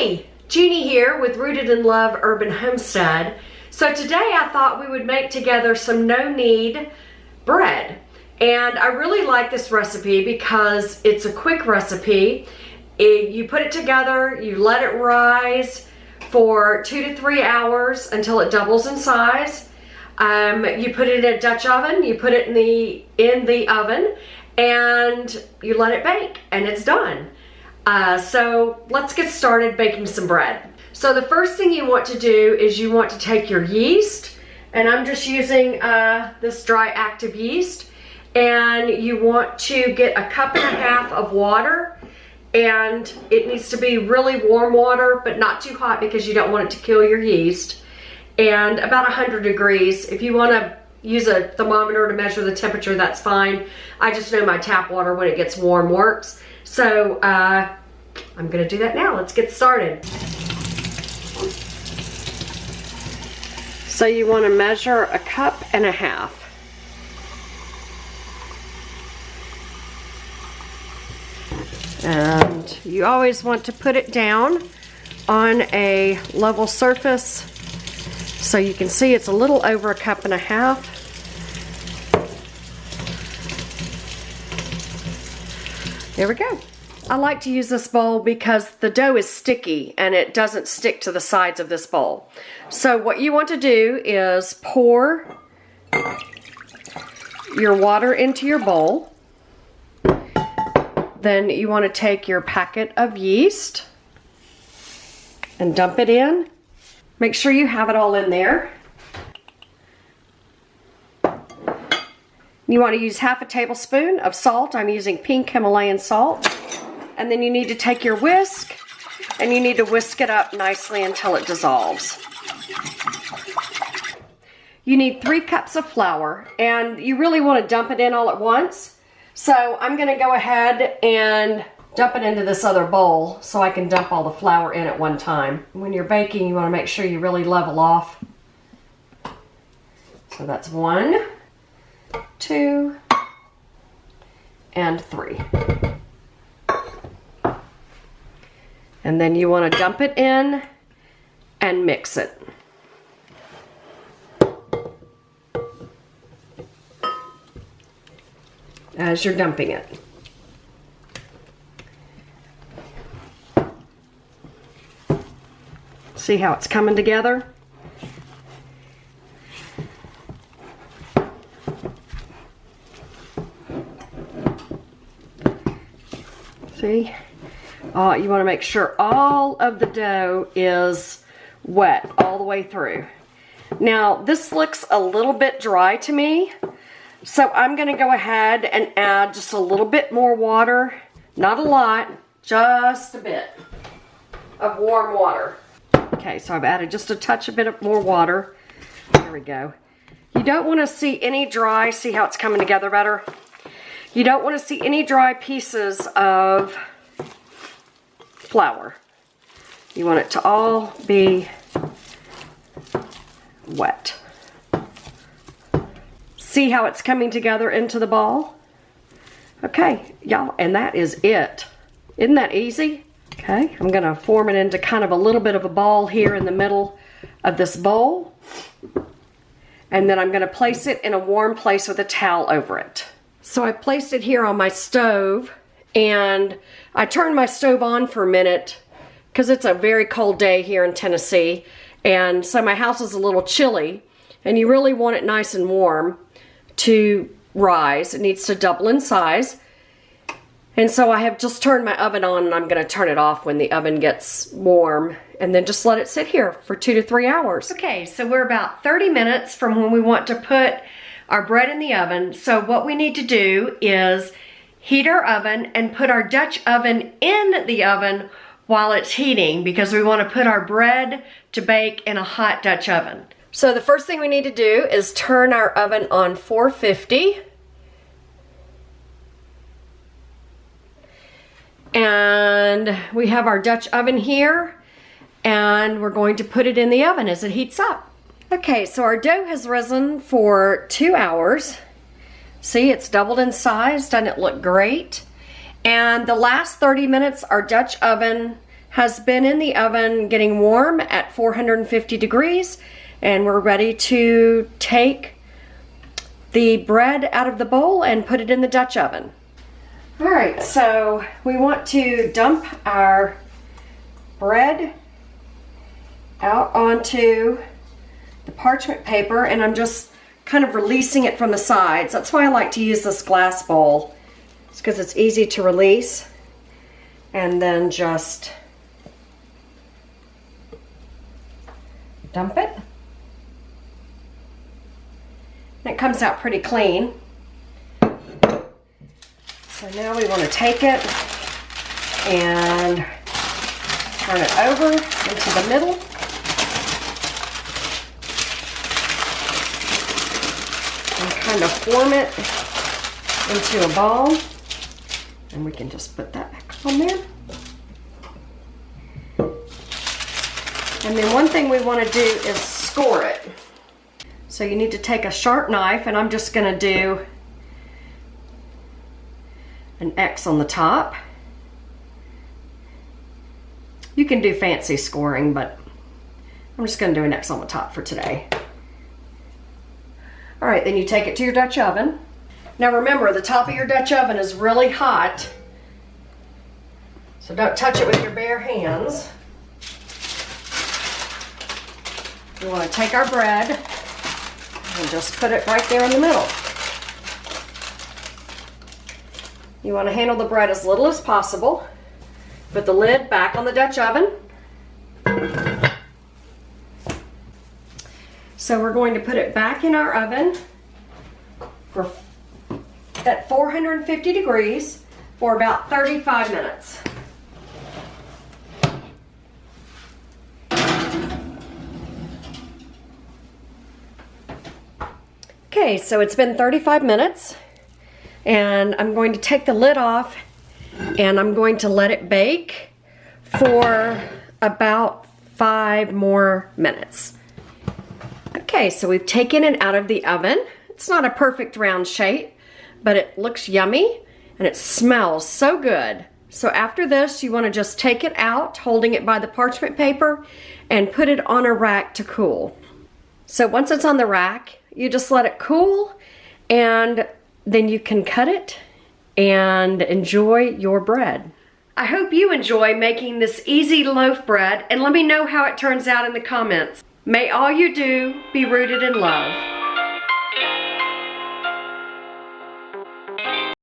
Hey, Jeannie here with Rooted in Love Urban Homestead. So today I thought we would make together some no-knead bread. And I really like this recipe because it's a quick recipe. You put it together, you let it rise for 2 to 3 hours until it doubles in size. You put it in a Dutch oven, you put it in the oven, and you let it bake, and it's done. So let's get started baking some bread. So the first thing you want to do is you want to take your yeast, and I'm just using this dry active yeast, and you want to get 1.5 cups of water, and it needs to be really warm water, but not too hot because you don't want it to kill your yeast, and about 100 degrees. If you want to use a thermometer to measure the temperature, that's fine. I just know my tap water when it gets warm works. So I'm gonna do that now. Let's get started. So you want to measure 1.5 cups. And you always want to put it down on a level surface so you can see it's a little over 1.5 cups. There we go. I like to use this bowl because the dough is sticky and it doesn't stick to the sides of this bowl. So what you want to do is pour your water into your bowl. Then you want to take your packet of yeast and dump it in. Make sure you have it all in there. You want to use 1/2 tablespoon of salt. I'm using pink Himalayan salt. And then you need to take your whisk and you need to whisk it up nicely until it dissolves. You need 3 cups of flour, and you really want to dump it in all at once. So I'm going to go ahead and dump it into this other bowl so I can dump all the flour in at one time. When you're baking, you want to make sure you really level off. So that's 1, 2, and 3. And then you want to dump it in and mix it. As you're dumping it. See how it's coming together? See? You want to make sure all of the dough is wet all the way through. Now, this looks a little bit dry to me, so I'm going to go ahead and add just a little bit more water. Not a lot, just a bit of warm water. Okay, so I've added just a touch, a bit more water. There we go. You don't want to see any dry, see how it's coming together better? You don't want to see any dry pieces of flour. You want it to all be wet. See how it's coming together into the ball? Okay, y'all, and that is it. Isn't that easy? Okay, I'm gonna form it into kind of a little bit of a ball here in the middle of this bowl. And then I'm gonna place it in a warm place with a towel over it. So I placed it here on my stove, and I turned my stove on for a minute because it's a very cold day here in Tennessee, and so my house is a little chilly, and you really want it nice and warm to rise. It needs to double in size. And so I have just turned my oven on, and I'm going to turn it off when the oven gets warm, and then just let it sit here for 2 to 3 hours. Okay, so we're about 30 minutes from when we want to put our bread in the oven. So what we need to do is heat our oven and put our Dutch oven in the oven while it's heating, because we want to put our bread to bake in a hot Dutch oven. So the first thing we need to do is turn our oven on 450. And we have our Dutch oven here, and we're going to put it in the oven as it heats up. Okay, so our dough has risen for 2 hours. See, it's doubled in size. Doesn't it look great? And the last 30 minutes, our Dutch oven has been in the oven getting warm at 450 degrees, and we're ready to take the bread out of the bowl and put it in the Dutch oven. All right, so we want to dump our bread out onto the parchment paper, and I'm just kind of releasing it from the sides. That's why I like to use this glass bowl. It's because it's easy to release, and then just dump it. And it comes out pretty clean. So now we want to take it and turn it over into the middle. And kind of form it into a ball. And we can just put that back on there. And then one thing we want to do is score it. So you need to take a sharp knife, and I'm just going to do an X on the top. You can do fancy scoring, but I'm just going to do an X on the top for today. All right, then you take it to your Dutch oven. Now remember, the top of your Dutch oven is really hot, so don't touch it with your bare hands. We want to take our bread and just put it right there in the middle. You want to handle the bread as little as possible. Put the lid back on the Dutch oven. So we're going to put it back in our oven at 450 degrees for about 35 minutes. Okay, so it's been 35 minutes. And I'm going to take the lid off, and I'm going to let it bake for about 5 more minutes. Okay, so we've taken it out of the oven. It's not a perfect round shape, but it looks yummy and it smells so good. So after this, you want to just take it out, holding it by the parchment paper, and put it on a rack to cool. So once it's on the rack, you just let it cool, and then you can cut it and enjoy your bread. I hope you enjoy making this easy loaf bread, and let me know how it turns out in the comments. May all you do be rooted in love.